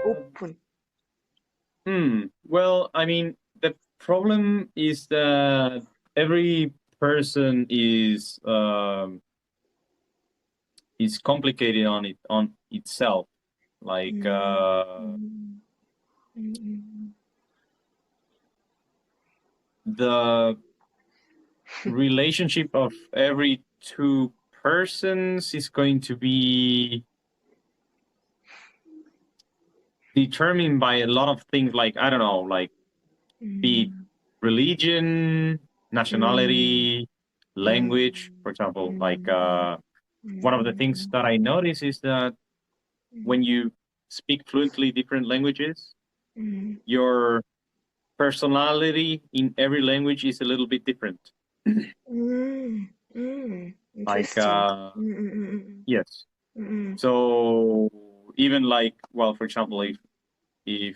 open. Well, I mean, the problem is that every person is complicated on itself. Like the relationship of every two persons is going to be determined by a lot of things, like, I don't know, like be it religion, nationality, language, for example. Like one of the things that I notice is that when you speak fluently different languages, your personality in every language is a little bit different. Like yes. So even like, well, for example, if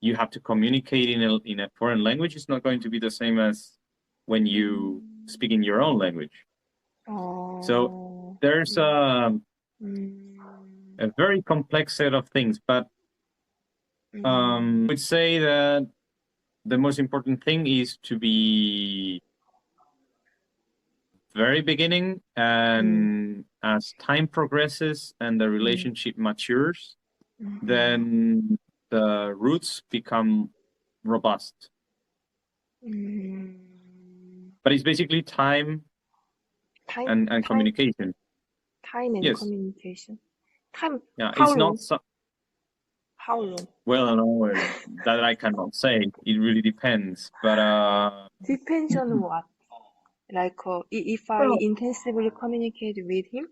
you have to communicate in a foreign language, it's not going to be the same as when you speak in your own language. So there's a very complex set of things, but I would say that the most important thing is to be very beginning, and as time progresses and the relationship matures, then the roots become robust. But it's basically time and communication. Time and Yes. communication. Time. Yeah, How it's long? not How long? well, no, that I cannot say. It really depends. But Depends on what? Like if I well, intensively communicate with him,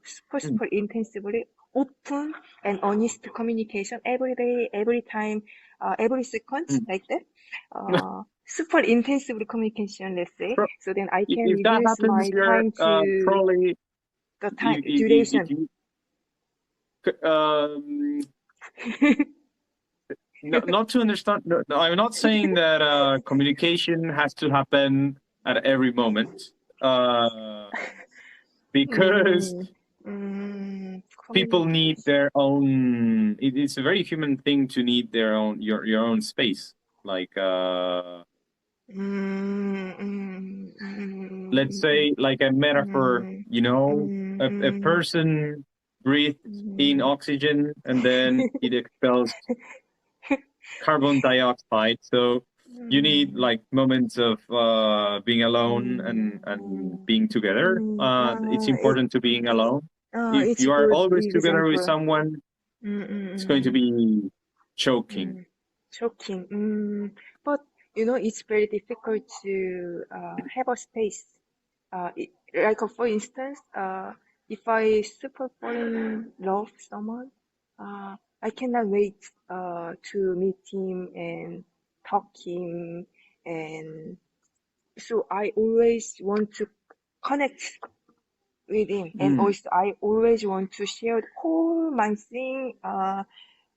super intensively, open and honest communication every day, every time, every second, like that. Super intensively communication, let's say. So then I can if that reduce happens, my you're time to probably the time if duration. you not to understand. No, I'm not saying that communication has to happen at every moment, because people need their own. It's a very human thing to need their own your own space. Like let's say, like a metaphor, a person breathes in oxygen and then it expels carbon dioxide. So you need like moments of being alone and being together. It's important to being alone. If It's you are good always together with example. someone, it's going to be choking. Choking. But it's very difficult to have a space. Like for instance, if I super fall in love someone, I cannot wait to meet him and talk him, and so I always want to connect with him, and also I always want to share the whole my thing,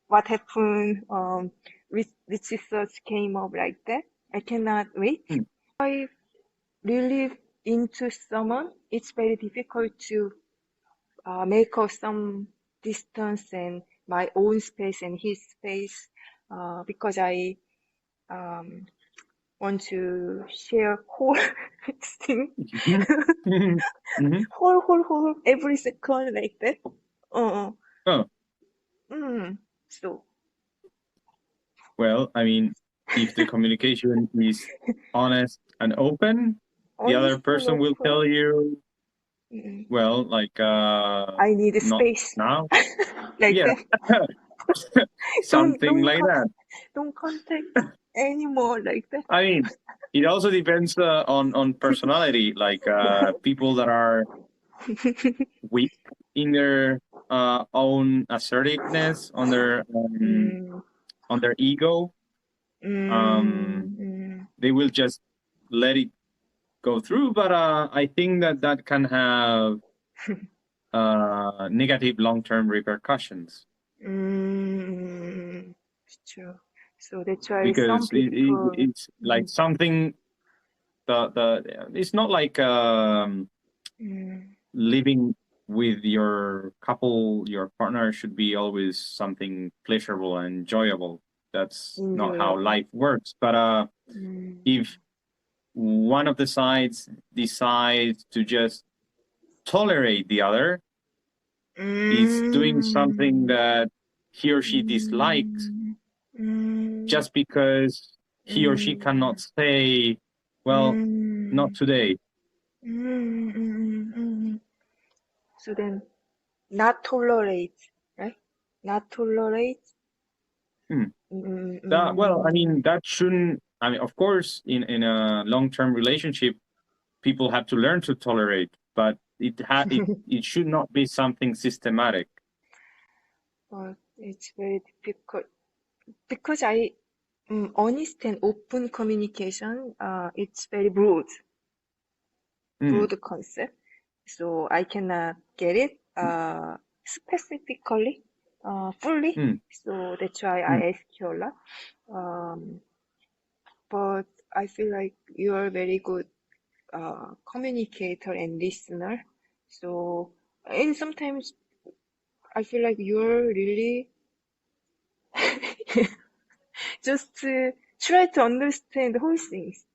what happened, which research came up like that. I cannot wait. I really into someone, it's very difficult to make up some distance and my own space and his space, because I want to share whole thing, whole every second like that. So Well, I mean, if the communication is honest and open, the other person will tell you, well, like I need a not space now. like Yeah. that. Something like that. Don't contact anymore like that. I mean, it also depends on personality. Like people that are weak in their own assertiveness, on their ego, they will just let it go through. But I think that can have negative long-term repercussions. It's true. So that's why Because some people. it's like something it's not like living with your couple, your partner should be always something pleasurable and enjoyable. That's not how enjoyable. life works. But if one of the sides decides to just tolerate the other, is doing something Mm, that he or she dislikes mm, mm, just because he or she mm, cannot say, well, not mm, today. mm. So then, not tolerate, right? Not tolerate. Hmm. Mm, Well, I mm, mean, that shouldn't, I mean, of course, in a long-term relationship, people have to learn to tolerate, but it should not be something systematic. but it's very difficult because I honest and open communication. It's very Hmm. broad concept, so I cannot get it specifically, fully. Hmm. So that's why Hmm. I ask you a lot. Um, but I feel like you are very good communicator and listener. So, and sometimes I feel like you're really just try to understand the whole things.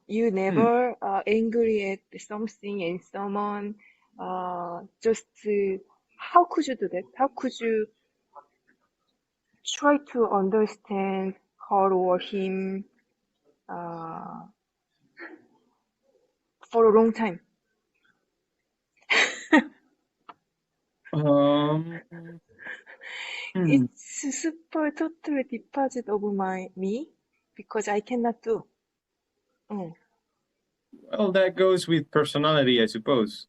You Hmm. never angry at something and someone. Just how could you do that? How could you try to understand her or him uh, for a long time? Um, hmm. It's super totally deposit of my me because I cannot do. Mm. Well, that goes with personality, I suppose.